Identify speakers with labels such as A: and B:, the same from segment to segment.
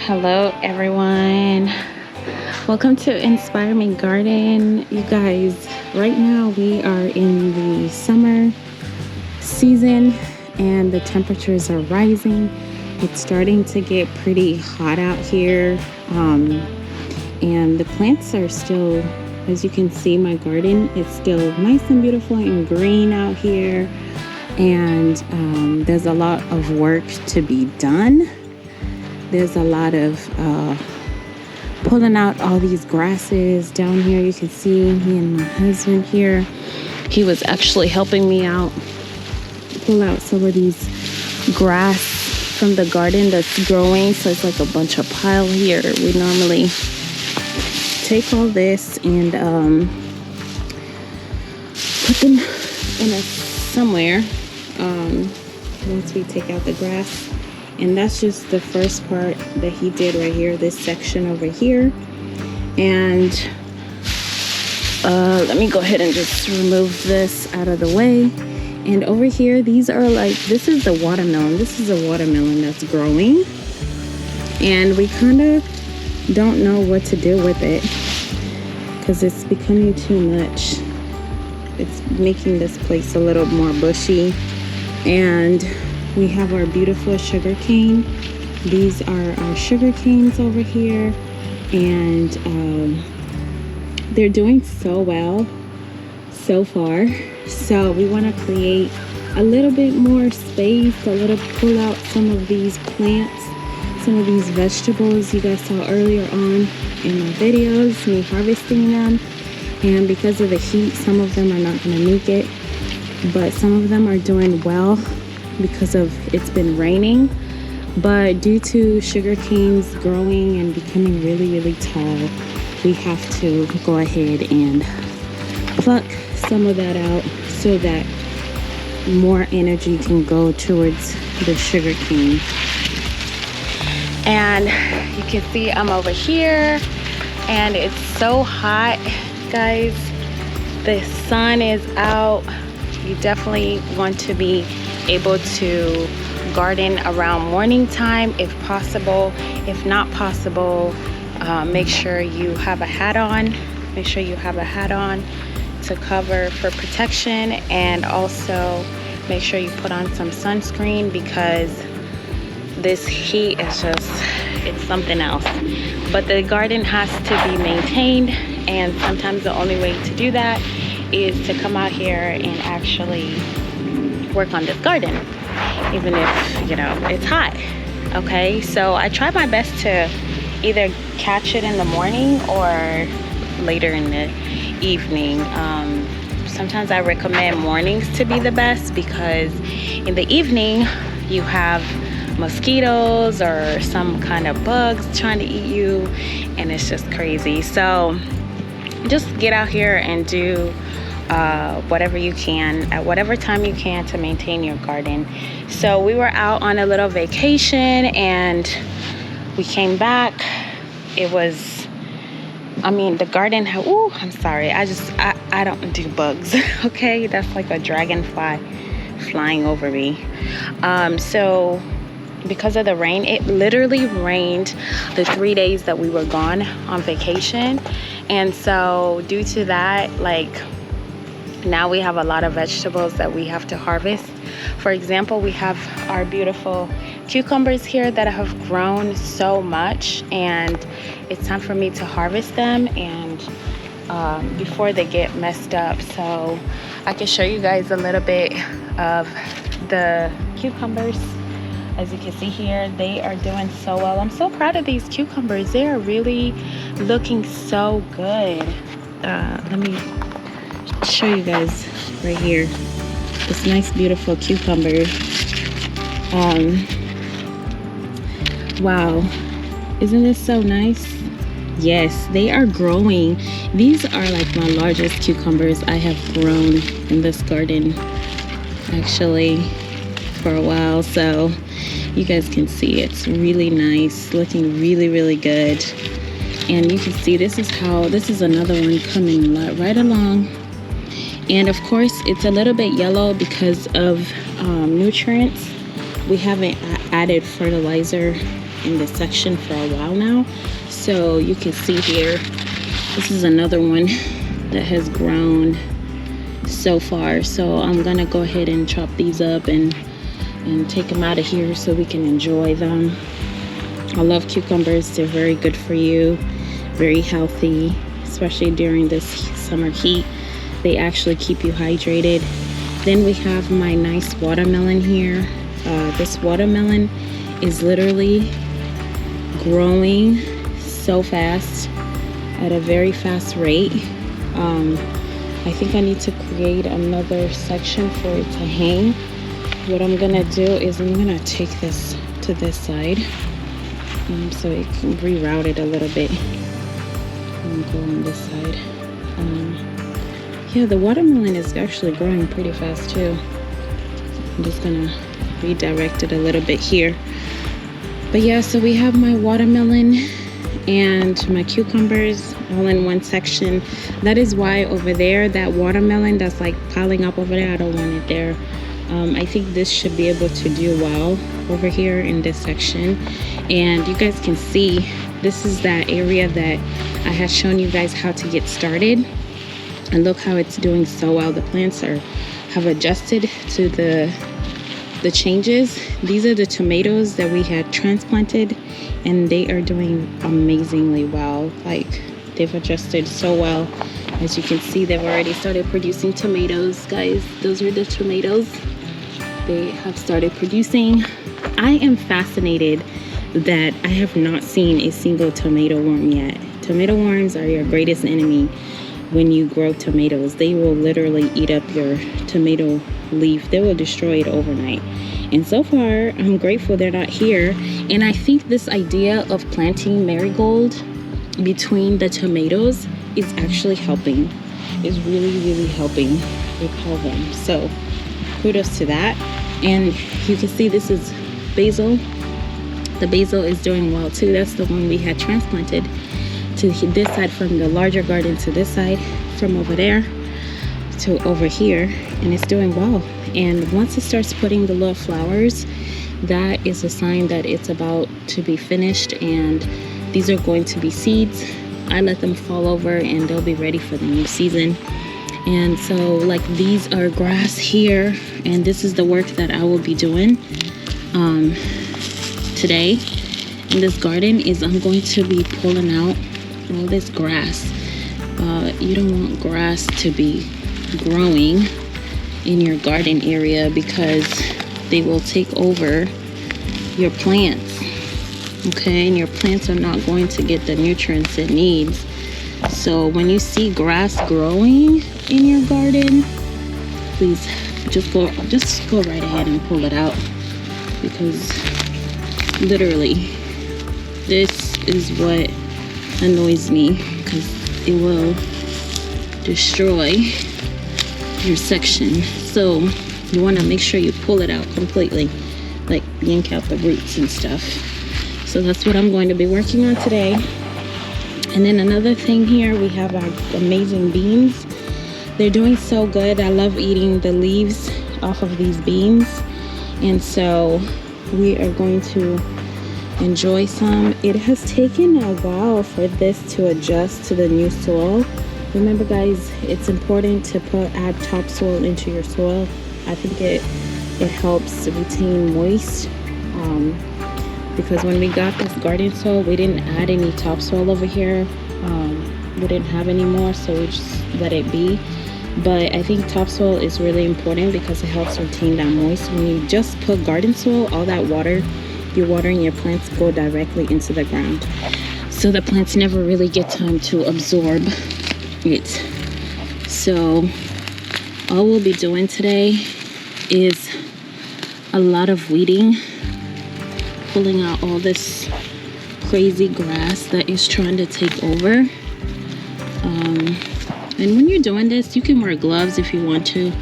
A: Hello everyone, welcome to Inspire Me Garden. You guys, right now we are in the summer season and the temperatures are rising. It's starting to get pretty hot out here, and the plants are still, as you can see, my garden is still nice and beautiful and green out here, and there's a lot of work to be done. There's a lot of pulling out all these grasses down here. You can see me and my husband here. He was actually helping me out pull out some of these grass from the garden that's growing. So it's like a bunch of pile here. We normally take all this and put them in somewhere once we take out the grass. And that's just the first part that he did right here, this section over here. And let me go ahead and just remove this out of the way. And over here, these are like, this is the watermelon. This is a watermelon that's growing. And we kind of don't know what to do with it because it's becoming too much. It's making this place a little more bushy. And we have our beautiful sugar cane. These are our sugar canes over here, and they're doing so well so far. So we want to create a little bit more space, pull out some of these plants, some of these vegetables you guys saw earlier on in my videos, me harvesting them. And because of the heat, some of them are not going to make it, but some of them are doing well because of it's been raining. But due to sugar canes growing and becoming really tall, we have to go ahead and pluck some of that out so that more energy can go towards the sugar cane. And you can see I'm over here and it's so hot, guys. The sun is out. You definitely want to be able to garden around morning time if possible. If not possible, make sure you have a hat on. Make sure you have a hat on to cover for protection, and also make sure you put on some sunscreen because this heat is just, it's something else. But the garden has to be maintained, and sometimes the only way to do that is to come out here and actually work on this garden, even if, you know, it's hot. Okay, so I try my best to either catch it in the morning or later in the evening. Sometimes I recommend mornings to be the best because in the evening you have mosquitoes or some kind of bugs trying to eat you, and it's just crazy. So just get out here and do whatever you can at whatever time you can to maintain your garden. So we were out on a little vacation and we came back. It was, I mean, the garden had, ooh, I'm sorry, I don't do bugs. Okay, that's like a dragonfly flying over me. So because of the rain, it literally rained the 3 days that we were gone on vacation. And so due to that, like, now we have a lot of vegetables that we have to harvest. For example, we have our beautiful cucumbers here that have grown so much, and it's time for me to harvest them and before they get messed up. So I can show you guys a little bit of the cucumbers. As you can see here, they are doing so well. I'm so proud of these cucumbers. They are really looking so good. Let me show you guys right here this nice beautiful cucumber. Wow, isn't this so nice? Yes, they are growing. These are like my largest cucumbers I have grown in this garden actually for a while. So you guys can see it's really nice, looking really good. And you can see this is another one coming right along. And of course it's a little bit yellow because of nutrients we haven't added fertilizer in this section for a while now. So you can see here, this is another one that has grown so far. So I'm gonna go ahead and chop these up and take them out of here so we can enjoy them. I love cucumbers. They're very good for you, very healthy, especially during this summer heat. They actually keep you hydrated. Then we have my nice watermelon here. This watermelon is literally growing so fast, at a very fast rate. I think I need to create another section for it to hang. What I'm gonna do is I'm gonna take this to this side so it can reroute it a little bit and go on this side. Yeah, the watermelon is actually growing pretty fast too. I'm just gonna redirect it a little bit here. But yeah, so we have my watermelon and my cucumbers all in one section. That is why over there, that watermelon that's like piling up over there, I don't want it there. I think this should be able to do well over here in this section. And you guys can see, this is that area that I had shown you guys how to get started. And look how it's doing so well. The plants have adjusted to the changes. These are the tomatoes that we had transplanted, and they are doing amazingly well. Like, they've adjusted so well. As you can see, they've already started producing tomatoes, guys. Those are the tomatoes. They have started producing. I am fascinated that I have not seen a single tomato worm yet. Tomato worms are your greatest enemy. When you grow tomatoes, they will literally eat up your tomato leaf. They will destroy it overnight. And so far, I'm grateful they're not here. And I think this idea of planting marigold between the tomatoes is actually helping. Is really helping repel them. So kudos to that. And you can see this is basil. The basil is doing well too. That's the one we had transplanted to this side, from the larger garden to this side, from over there to over here, and it's doing well. And once it starts putting the little flowers, that is a sign that it's about to be finished, and these are going to be seeds. I let them fall over and they'll be ready for the new season. And so, like, these are grass here, and this is the work that I will be doing today in this garden. Is I'm going to be pulling out all this grass. You don't want grass to be growing in your garden area because they will take over your plants. Okay, and your plants are not going to get the nutrients it needs. So when you see grass growing in your garden, please just go right ahead and pull it out, because literally this is what annoys me, because it will destroy your section. So you want to make sure you pull it out completely, like yank out the roots and stuff. So that's what I'm going to be working on today. And then another thing here, we have our amazing beans. They're doing so good. I love eating the leaves off of these beans, and so we are going to enjoy some. It has taken a while for this to adjust to the new soil. Remember, guys, it's important to add topsoil into your soil. I think it helps retain moist, because when we got this garden soil, we didn't add any topsoil over here. We didn't have any more, so we just let it be. But I think topsoil is really important because it helps retain that moist. When you just put garden soil, all that water you're watering your plants go directly into the ground, so the plants never really get time to absorb it. So all we'll be doing today is a lot of weeding, pulling out all this crazy grass that is trying to take over. And when you're doing this, you can wear gloves if you want to,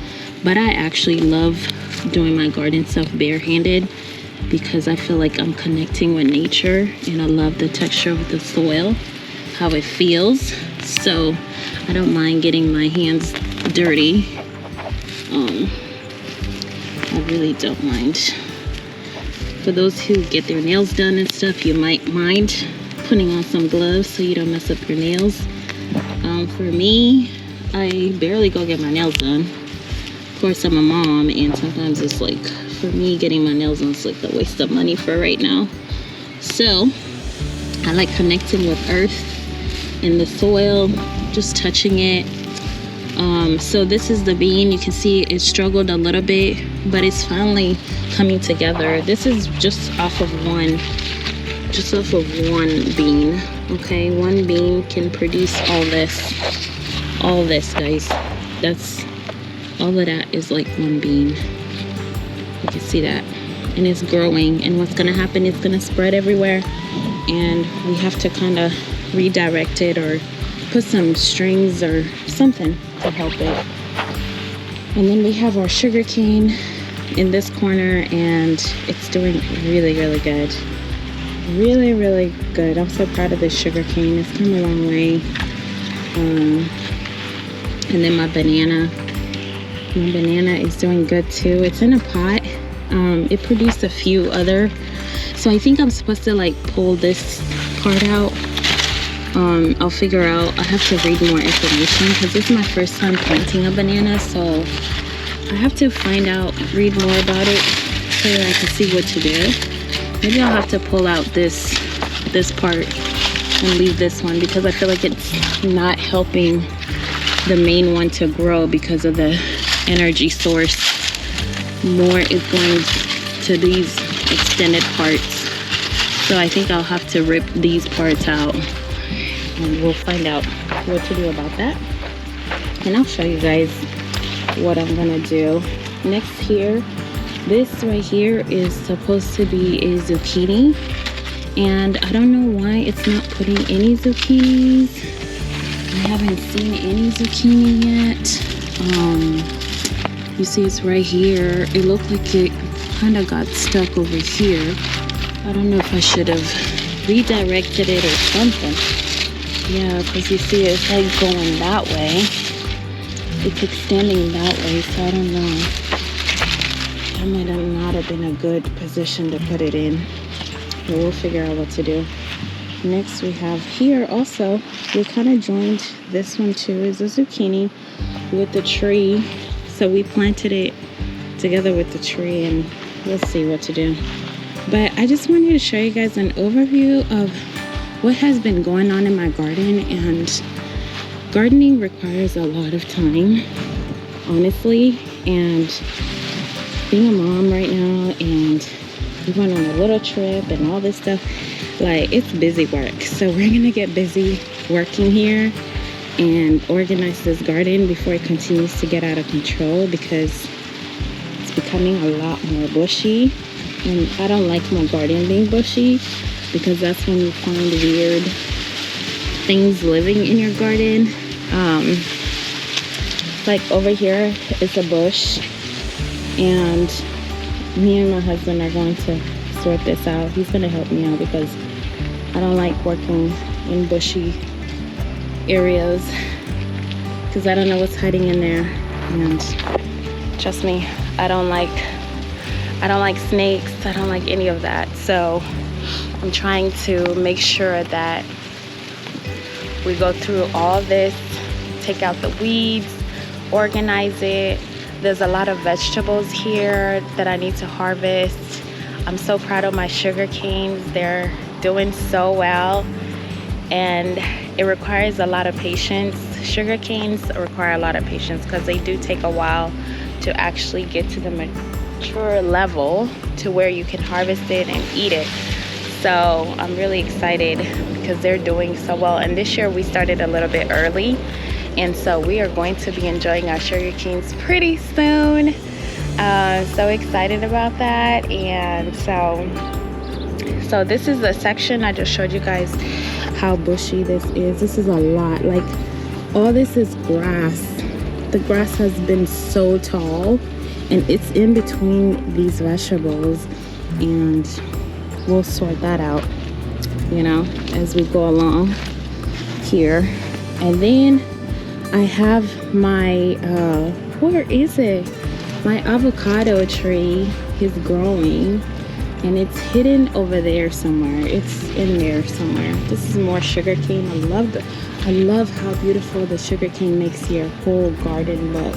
A: but I actually love doing my garden stuff barehanded because I feel like I'm connecting with nature, and I love the texture of the soil, how it feels. So I don't mind getting my hands dirty. I really don't mind. For those who get their nails done and stuff, you might mind putting on some gloves so you don't mess up your nails. For me, I barely go get my nails done. Of course, I'm a mom, and sometimes it's like, for me, getting my nails done is like a waste of money for right now. So I like connecting with earth and the soil, just touching it. So this is the bean. You can see it struggled a little bit, but it's finally coming together. This is just off of one bean. Okay, one bean can produce all this, guys. That's all of that is like one bean. You can see that, and it's growing, and what's gonna happen, it's gonna spread everywhere, and we have to kind of redirect it or put some strings or something to help it. And then we have our sugar cane in this corner, and it's doing really good. Really good. I'm so proud of this sugar cane. It's come a long way. And then my banana is doing good too. It's in a pot. It produced a few other, so I think I'm supposed to like pull this part out. I'll figure out. I have to read more information because this is my first time planting a banana, so I have to read more about it so that I can see what to do. Maybe I'll have to pull out this part and leave this one because I feel like it's not helping the main one to grow because of the energy source. More is going to these extended parts. So I think I'll have to rip these parts out, and we'll find out what to do about that. And I'll show you guys what I'm gonna do next here. This right here is supposed to be a zucchini, and I don't know why it's not putting any zucchinis. I haven't seen any zucchini yet. You see it's right here. It looked like it kind of got stuck over here. I don't know if I should have redirected it or something. Yeah, because you see it's like going that way. It's extending that way, so I don't know. That might not have been a good position to put it in. But we'll figure out what to do. Next we have here also, we kind of joined this one too, is a zucchini with the tree. So we planted it together with the tree, and we'll see what to do. But I just wanted to show you guys an overview of what has been going on in my garden. And gardening requires a lot of time, honestly, and being a mom right now, and we went on a little trip and all this stuff, like, it's busy work. So we're gonna get busy working here and organize this garden before it continues to get out of control, because it's becoming a lot more bushy, and I don't like my garden being bushy because that's when you find weird things living in your garden. Like over here is a bush, and me and my husband are going to sort this out. He's going to help me out because I don't like working in bushy areas because I don't know what's hiding in there. And trust me, I don't like snakes. I don't like any of that. So I'm trying to make sure that we go through all this, take out the weeds, organize it. There's a lot of vegetables here that I need to harvest. I'm so proud of my sugar canes. They're doing so well, and it requires a lot of patience. Sugar canes require a lot of patience because they do take a while to actually get to the mature level to where you can harvest it and eat it. So I'm really excited because they're doing so well. And this year we started a little bit early, and so we are going to be enjoying our sugar canes pretty soon. So excited about that. And so this is the section I just showed you guys how bushy this is. This is a lot. Like, all this is grass. The grass has been so tall, and it's in between these vegetables, and we'll sort that out, you know, as we go along here. And then I have my where is it? My avocado tree is growing. and it's hidden over there somewhere. It's in there somewhere. This is more sugarcane. I love how beautiful the sugarcane makes your whole garden look.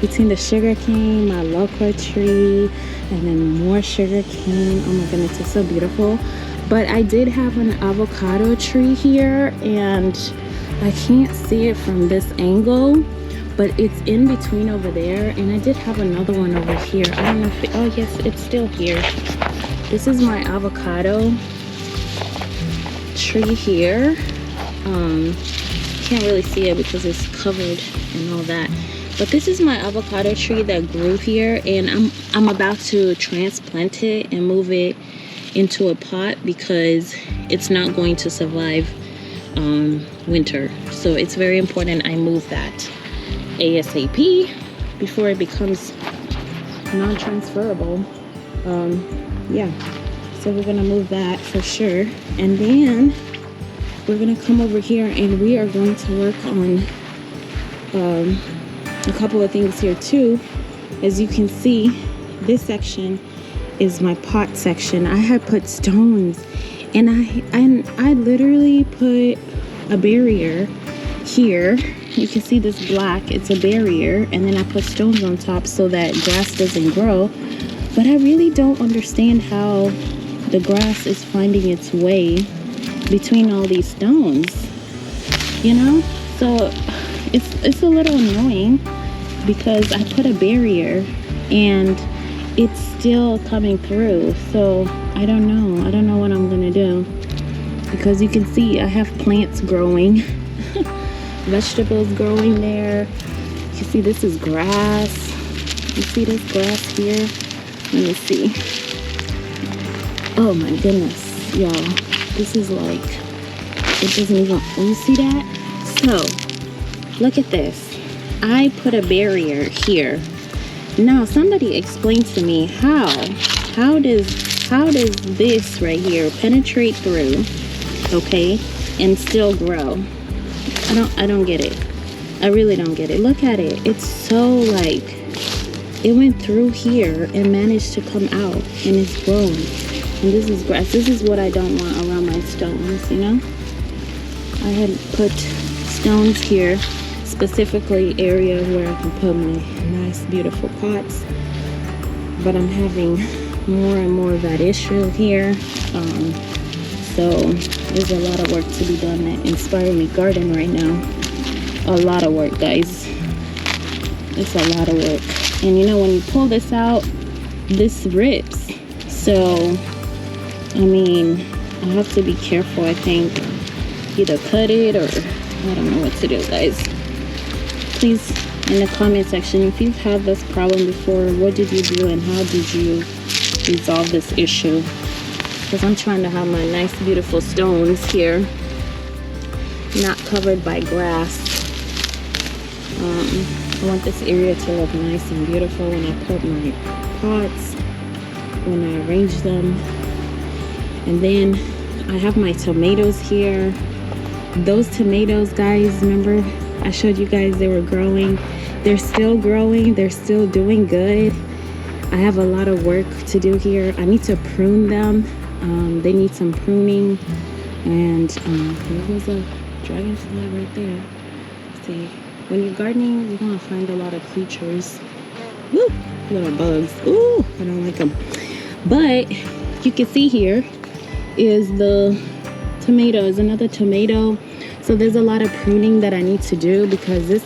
A: Between the sugarcane, my loquat tree, and then more sugarcane. Oh my goodness, it's so beautiful. But I did have an avocado tree here, and I can't see it from this angle, but it's in between over there. And I did have another one over here. I don't know if oh yes, it's still here. This is my avocado tree here. Can't really see it because it's covered and all that, but this is my avocado tree that grew here, and I'm about to transplant it and move it into a pot because it's not going to survive winter. So it's very important I move that ASAP before it becomes non-transferable. Yeah, so we're gonna move that for sure, and then we're gonna come over here and we are going to work on a couple of things here too. As you can see, this section is my pot section. I had put stones, and I literally put a barrier here. You can see this black, it's a barrier, and then I put stones on top so that grass doesn't grow. But I really don't understand how the grass is finding its way between all these stones, you know? So it's a little annoying because I put a barrier and it's still coming through. So I don't know what I'm gonna do, because you can see I have plants growing, vegetables growing there. You can see this is grass. You see this grass here? Let me see. Oh my goodness, y'all. This is like, it doesn't even, you see that? So, look at this. I put a barrier here. Now, somebody explain to me how does this right here penetrate through, okay, and still grow? I don't get it. I really don't get it. Look at it. It's so like, it went through here and managed to come out, and it's grown. And this is grass. This is what I don't want around my stones, you know? I had put stones here, specifically area where I can put my nice beautiful pots, but I'm having more and more of that issue here. So there's a lot of work to be done at Inspire Me Garden right now. A lot of work, guys. It's a lot of work. And you know, when you pull this out, this rips. So I mean, I have to be careful, I think. Either cut it or I don't know what to do, guys. Please, in the comment section, if you've had this problem before, what did you do and how did you resolve this issue? Because I'm trying to have my nice, beautiful stones here, not covered by grass. I want this area to look nice and beautiful when I put my pots, when I arrange them. And then I have my tomatoes here. Those tomatoes, guys, remember I showed you guys they were growing. They're still growing. They're still doing good. I have a lot of work to do here. I need to prune them. They need some pruning. And there was a dragonfly right there. Let's see, when you're gardening, you're gonna find a lot of creatures. Woo! Little bugs. Ooh, I don't like them. But you can see here is the tomatoes, another tomato. So there's a lot of pruning that I need to do because this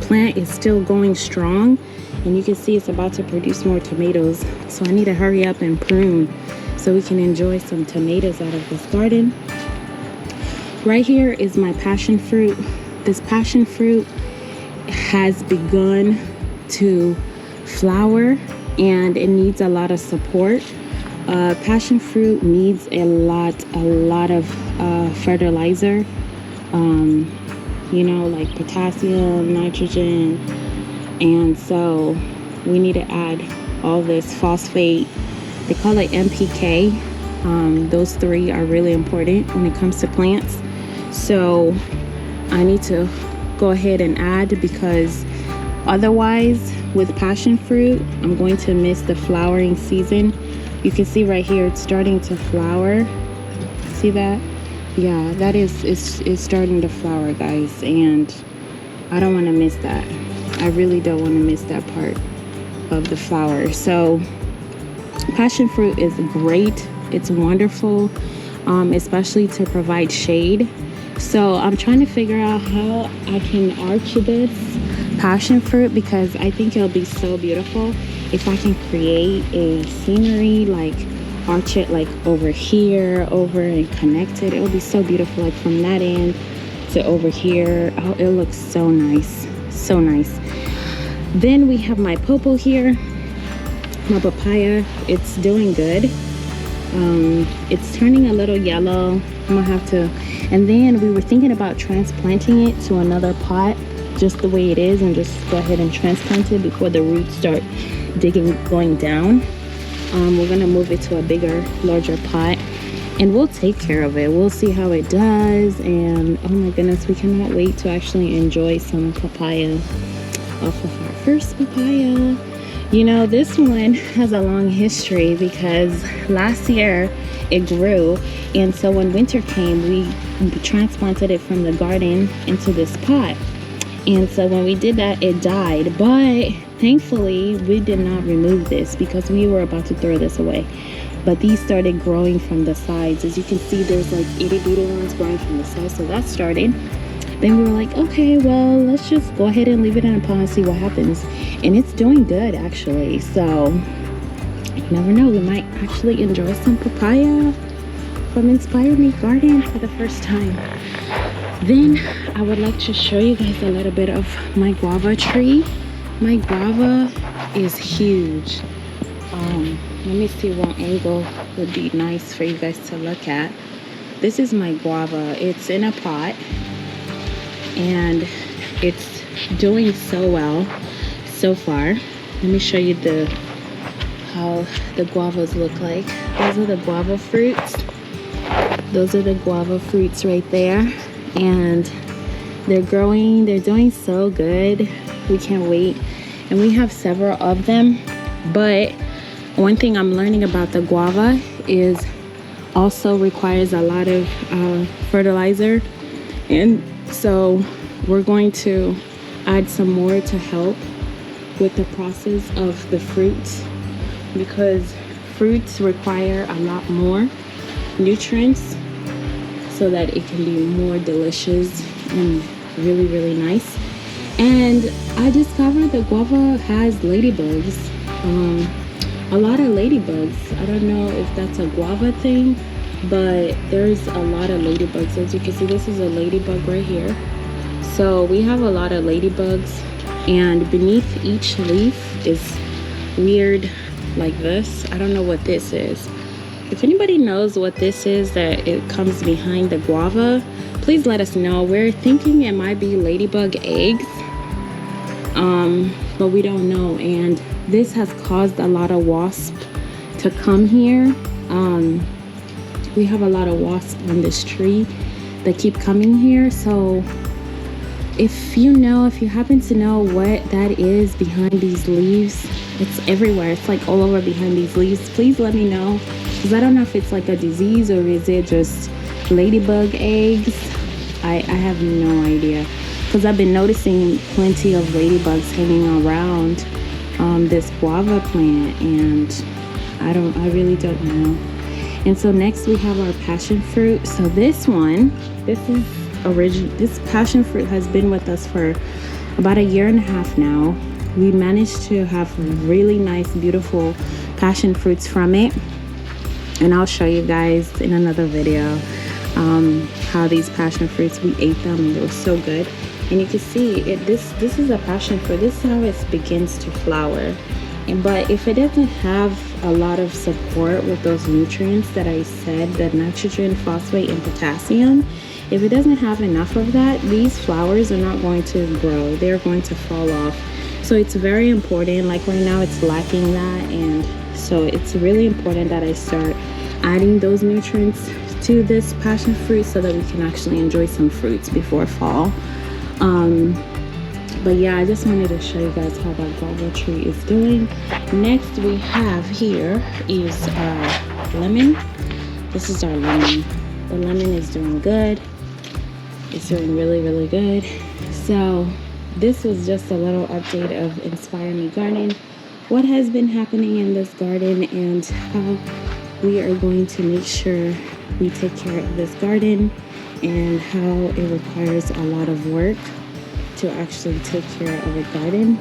A: plant is still going strong, and you can see it's about to produce more tomatoes. So I need to hurry up and prune so we can enjoy some tomatoes out of this garden. Right here is my passion fruit. This passion fruit has begun to flower and it needs a lot of support. Passion fruit needs a lot of fertilizer, you know, like potassium, nitrogen, and so we need to add all this phosphate. They call it NPK. Those three are really important when it comes to plants. So I need to go ahead and add, because otherwise with passion fruit I'm going to miss the flowering season You can see right here it's starting to flower. See that? Yeah, that is starting to flower, guys, and I don't want to miss that. I really don't want to miss that part of the flower. So passion fruit is great. It's wonderful, especially to provide shade. So I'm trying to figure out how I can arch this passion fruit, because I think it'll be so beautiful if I can create a scenery, like arch it like over here, over and connect it. It'll be so beautiful, like from that end to over here. Oh, it looks so nice, so nice. Then we have my popo here, my papaya. It's doing good. It's turning a little yellow. I'm gonna have to, and then we were thinking about transplanting it to another pot just the way it is, and just go ahead and transplant it before the roots start going down. We're gonna move it to a bigger, larger pot, and we'll take care of it. We'll see how it does. And oh my goodness, we cannot wait to actually enjoy some papaya off of our first papaya. You know, this one has a long history because last year it grew, and so when winter came, we transplanted it from the garden into this pot. And so when we did that, it died. But thankfully, we did not remove this because we were about to throw this away. But these started growing from the sides. As you can see, there's like itty bitty ones growing from the sides. So that started. Then we were like, okay, well, let's just go ahead and leave it in a pot and see what happens. And it's doing good, actually. So you never know, we might actually enjoy some papaya from Inspire Me Garden for the first time. Then I would like to show you guys a little bit of my guava tree. My guava is huge. Let me see what angle would be nice for you guys to look at. This is my guava. It's in a pot, and it's doing so well so far. Let me show you how the guavas look like. Those are the guava fruits. Those are the guava fruits right there. And they're growing, they're doing so good. We can't wait. And we have several of them. But one thing I'm learning about the guava is also requires a lot of fertilizer. And so we're going to add some more to help with the process of the fruits, because fruits require a lot more nutrients so that it can be more delicious and really, really nice. And I discovered the guava has ladybugs, a lot of ladybugs. I don't know if that's a guava thing, but there's a lot of ladybugs. As you can see, this is a ladybug right here. So we have a lot of ladybugs, and beneath each leaf is weird like this. I don't know what this is. If anybody knows what this is that it comes behind the guava, please let us know. We're thinking it might be ladybug eggs, but we don't know. And this has caused a lot of wasps to come here. We have a lot of wasps on this tree that keep coming here. So if you happen to know what that is behind these leaves, it's everywhere. It's like all over behind these leaves. Please let me know, because I don't know if it's like a disease or is it just ladybug eggs. I have no idea, because I've been noticing plenty of ladybugs hanging around this guava plant, and I really don't know. And so next we have our passion fruit. So this passion fruit has been with us for about 1.5 years now. We managed to have really nice, beautiful passion fruits from it, and I'll show you guys in another video how these passion fruits, we ate them and they were so good. And you can see it. This is a passion fruit. This is how it begins to flower. But if it doesn't have a lot of support with those nutrients that I said, the nitrogen, phosphate, and potassium, if it doesn't have enough of that, these flowers are not going to grow. They're going to fall off. So it's very important. Like right now it's lacking that, and so it's really important that I start adding those nutrients to this passion fruit so that we can actually enjoy some fruits before fall. But yeah, I just wanted to show you guys how that guava tree is doing. Next we have here is lemon. This is our lemon. The lemon is doing good. It's doing really, really good. So this was just a little update of Inspire Me Garden, what has been happening in this garden, and how we are going to make sure we take care of this garden, and how it requires a lot of work to actually take care of a garden.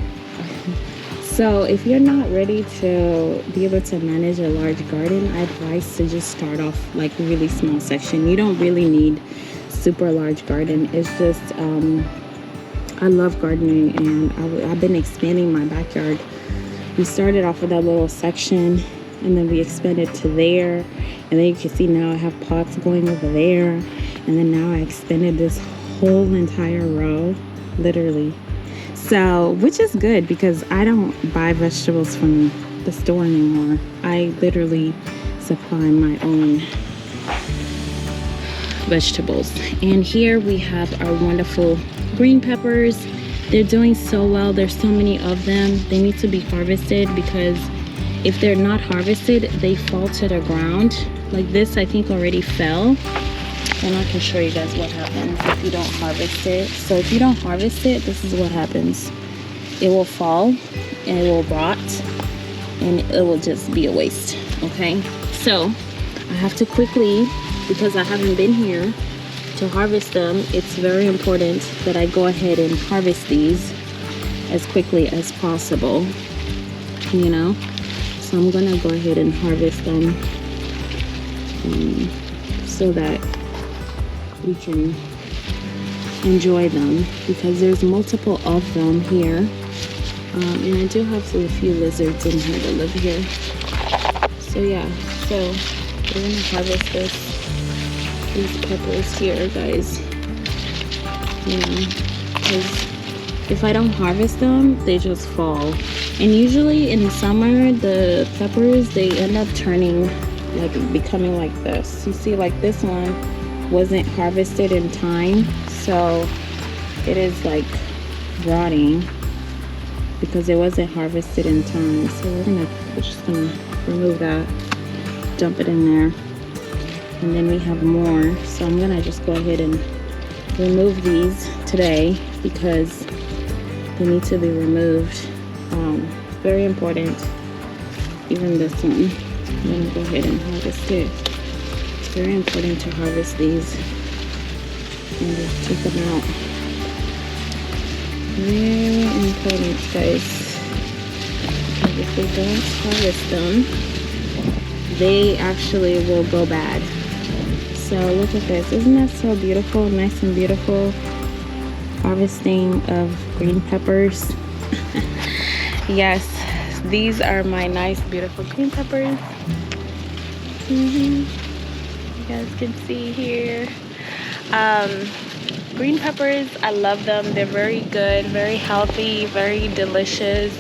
A: So if you're not ready to be able to manage a large garden, I advise to just start off like really small section. You don't really need super large garden. It's just I love gardening, and I've been expanding my backyard. We started off with that little section, and then we expanded to there, and then you can see now I have pots going over there, and then now I extended this whole entire row, literally. So, which is good because I don't buy vegetables from the store anymore. I literally supply my own vegetables. And here we have our wonderful green peppers. They're doing so well. There's so many of them. They need to be harvested, because if they're not harvested, they fall to the ground. Like this, I think already fell. And I can show you guys what happens if you don't harvest it. So if you don't harvest it, this is what happens. It will fall and it will rot, and it will just be a waste. Okay, so I have to quickly, because I haven't been here to harvest them, it's very important that I go ahead and harvest these as quickly as possible, you know. So I'm gonna go ahead and harvest them so that we can enjoy them, because there's multiple of them here, and I do have a few lizards in here that live here. So yeah, so we're gonna harvest these peppers here, guys. You know, because if I don't harvest them, they just fall. And usually in summer, the peppers, they end up turning, like becoming like this. You see, like this one wasn't harvested in time, so it is like rotting because it wasn't harvested in time. So we're just gonna remove that, dump it in there, and then we have more. So I'm gonna just go ahead and remove these today because they need to be removed. Very important. Even this one, I'm gonna go ahead and harvest it. It's very important to harvest these and just take them out. Very important, guys. Because if we don't harvest them, they actually will go bad. So look at this. Isn't that so beautiful? Nice and beautiful. Harvesting of green peppers. Yes, these are my nice, beautiful green peppers. You guys can see here. Green peppers, I love them. They're very good, very healthy, very delicious,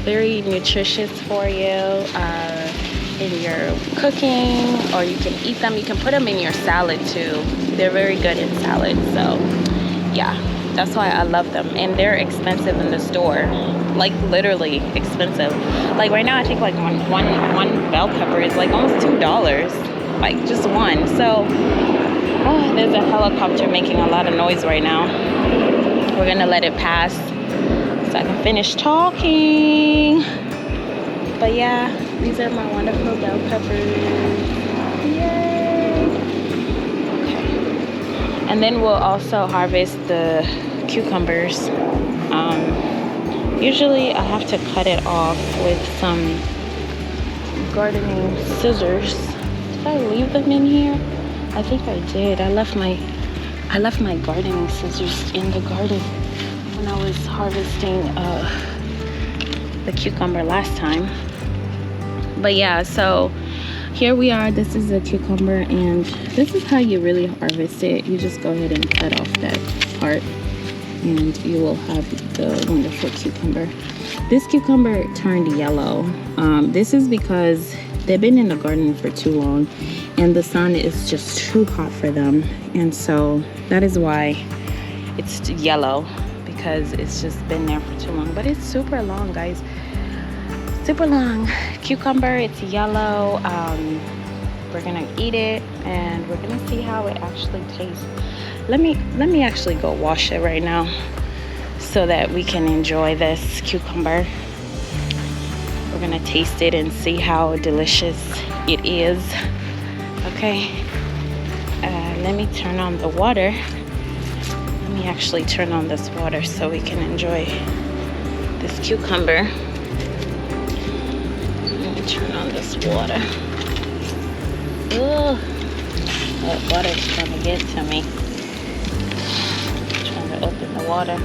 A: very nutritious for you in your cooking, or you can eat them. You can put them in your salad too. They're very good in salad. So yeah, that's why I love them. And they're expensive in the store, like literally expensive. Like right now, I think like one bell pepper is like almost $2, like just one. So there's a helicopter making a lot of noise right now. We're gonna let it pass so I can finish talking. But yeah, these are my wonderful bell peppers. Yay! Okay. And then we'll also harvest the cucumbers. Usually I have to cut it off with some gardening scissors. Did I leave them in here? I think I did. I left my gardening scissors in the garden when I was harvesting the cucumber last time. But yeah, so here we are. This is a cucumber, and this is how you really harvest it. You just go ahead and cut off that part, and you will have the wonderful cucumber. This cucumber turned yellow. This is because they've been in the garden for too long, and the sun is just too hot for them, and so that is why it's yellow, because it's just been there for too long. But it's super long, guys. Super long. Cucumber, it's yellow. We're gonna eat it and we're gonna see how it actually tastes. Let me actually go wash it right now so that we can enjoy this cucumber. We're gonna taste it and see how delicious it is. Okay, let me turn on the water. Let me actually turn on this water so we can enjoy this cucumber. Let me turn on this water. Ugh, that water's gonna get to me. I'm trying to open the water.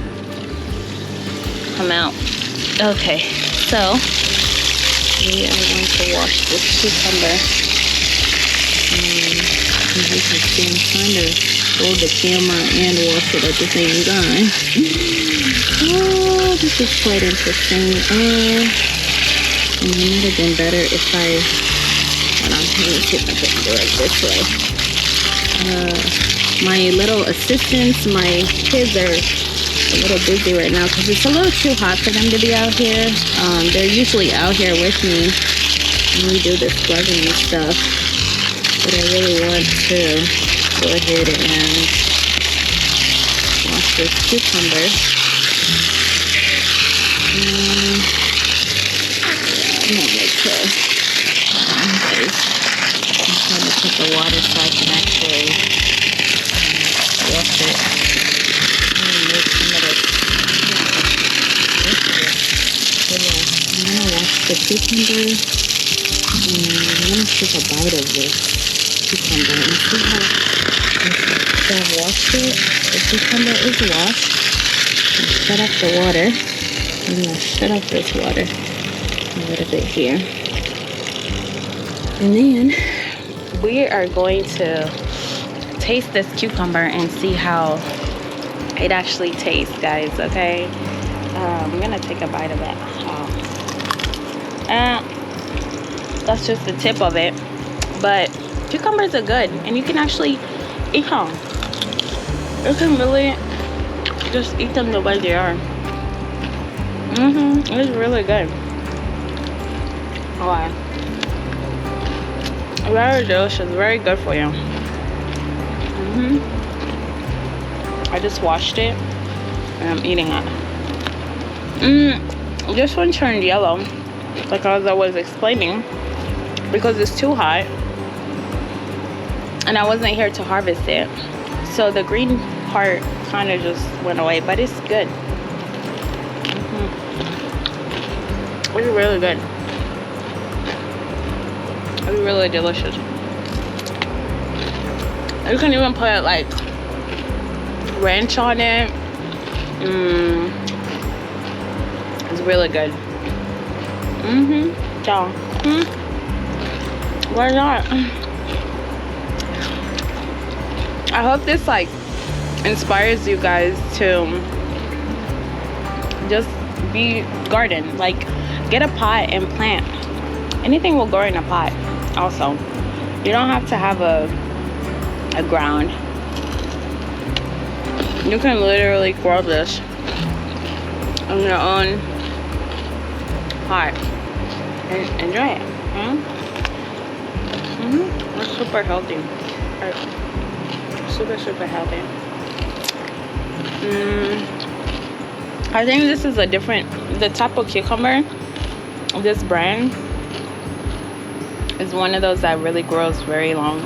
A: Come out. Okay, so we are going to wash this cucumber. As you can see, I'm trying to hold the camera and wash it at the same time. Oh, this is quite interesting. And it would have been better if I... Hold on, let me see if I can do it this way. My little assistants, my kids are a little busy right now because it's a little too hot for them to be out here. They're usually out here with me when we do this gardening stuff, but I really want to go ahead and wash this cucumber. I'm trying to put the water so I can actually wash it. I'm gonna wash the cucumber and I'm gonna take a bite of this cucumber and see how I've washed it. The cucumber is washed. Shut off the water. I'm gonna shut off this water a little bit here. And then we are going to taste this cucumber and see how it actually tastes, guys, okay? I'm gonna take a bite of it. That's just the tip of it, but cucumbers are good and you can actually eat them. You can really just eat them the way they are. It's really good. Alright. Very delicious, very good for you. I just washed it and I'm eating it. This one turned yellow, like as I was explaining, because it's too hot and I wasn't here to harvest it, so the green part kind of just went away, but it's good. It's really good. It's really delicious. You can even put like ranch on it. It's really good. So, why not? I hope this like inspires you guys to just be garden. Like, get a pot and plant. Anything will grow in a pot. Also, you don't have to have a ground. You can literally grow this on your own pot and enjoy it. It's super healthy. Super healthy. I think this is the type of cucumber, this brand is one of those that really grows very long,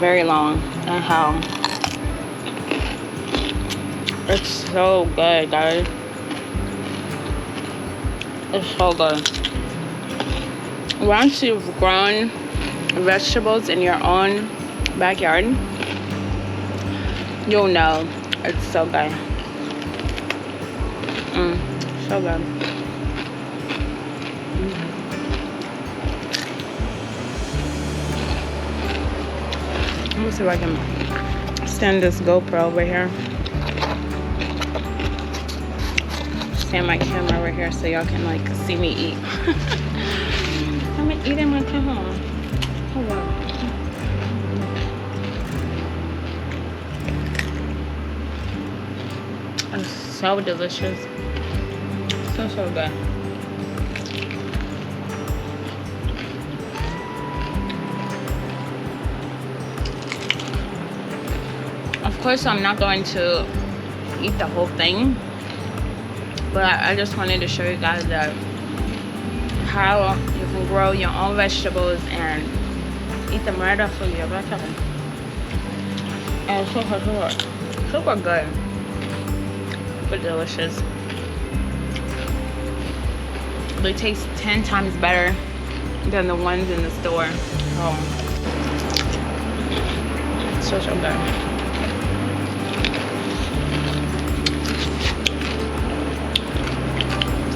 A: and how it's so good, guys. It's so good. Once you've grown vegetables in your own backyard, you'll know it's so good. So good. Let me see if I can stand this GoPro over here. Stand my camera over here so y'all can like see me eat. I'm eating my camera. Hold on. It's so delicious. So good. Of course, I'm not going to eat the whole thing, but I just wanted to show you guys that how you can grow your own vegetables and eat them right off of your vegetable. And it's super good, but delicious. They taste 10 times better than the ones in the store. Oh, so good.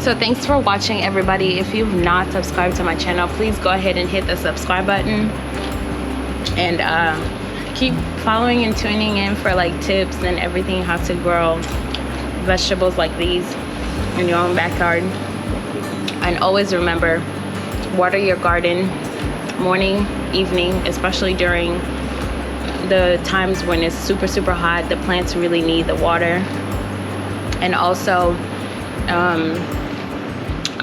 A: So thanks for watching, everybody. If you've not subscribed to my channel, please go ahead and hit the subscribe button, and keep following and tuning in for like tips and everything, how to grow vegetables like these in your own backyard. And always remember, water your garden morning, evening, especially during the times when it's super hot. The plants really need the water. And also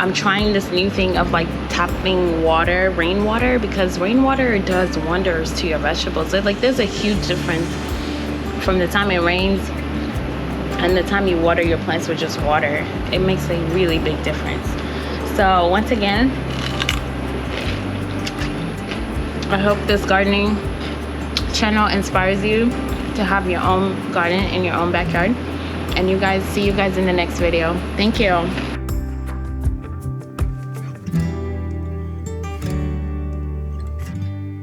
A: I'm trying this new thing of like tapping water, rainwater, because rainwater does wonders to your vegetables. There's a huge difference from the time it rains and the time you water your plants with just water. It makes a really big difference. So once again, I hope this gardening channel inspires you to have your own garden in your own backyard. And see you guys in the next video. Thank you.